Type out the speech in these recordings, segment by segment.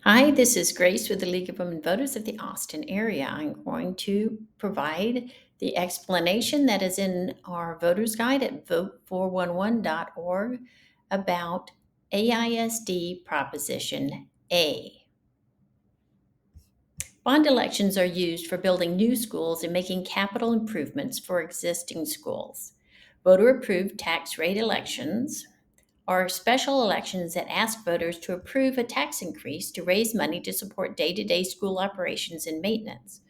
Hi, this is Grace with the League of Women Voters of the Austin area. I'm going to provide the explanation that is in our voter's guide at vote411.org about AISD Proposition A. Bond elections are used for building new schools and making capital improvements for existing schools. Voter approved tax rate elections are special elections that ask voters to approve a tax increase to raise money to support day to day school operations and maintenance.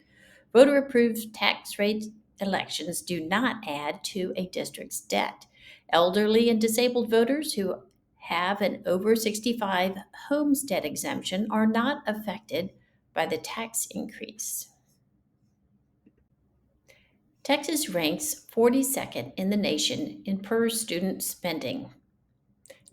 Voter approved tax rate elections do not add to a district's debt. Elderly and disabled voters who have an over 65 homestead exemption are not affected by the tax increase. Texas ranks 42nd in the nation in per student spending.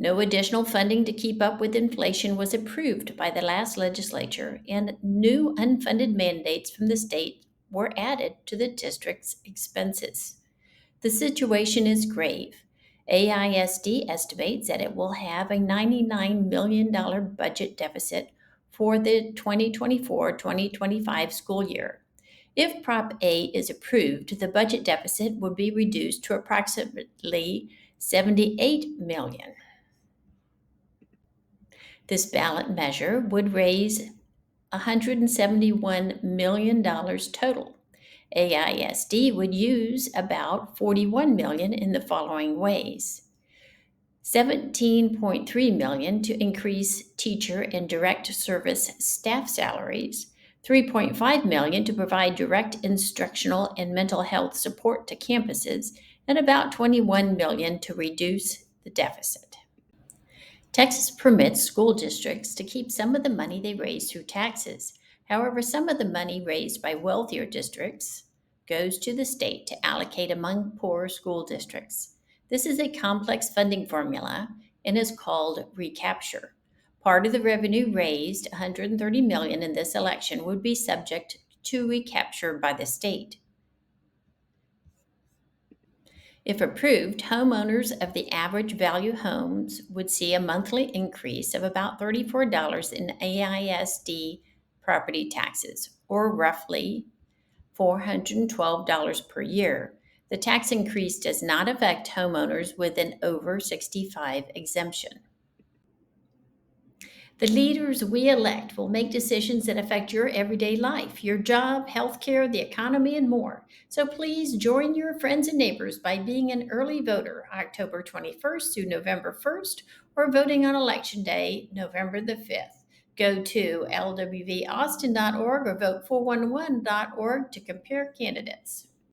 No additional funding to keep up with inflation was approved by the last legislature, and new unfunded mandates from the state were added to the district's expenses. The situation is grave. AISD estimates that it will have a $99 million budget deficit for the 2024-2025 school year. If Prop A is approved, the budget deficit would be reduced to approximately $78 million. This ballot measure would raise $171 million total. AISD would use about $41 million in the following ways: $17.3 million to increase teacher and direct service staff salaries, $3.5 million to provide direct instructional and mental health support to campuses, and about $21 million to reduce the deficit. Texas permits school districts to keep some of the money they raise through taxes. However, some of the money raised by wealthier districts goes to the state to allocate among poorer school districts. This is a complex funding formula and is called recapture. Part of the revenue raised, $130 million in this election, would be subject to recapture by the state. If approved, homeowners of the average value homes would see a monthly increase of about $34 in AISD property taxes, or roughly $412 per year. The tax increase does not affect homeowners with an over 65 exemption. The leaders we elect will make decisions that affect your everyday life, your job, healthcare, the economy, and more. So please join your friends and neighbors by being an early voter October 21st through November 1st, or voting on Election Day, November the 5th. Go to lwvaustin.org or vote411.org to compare candidates.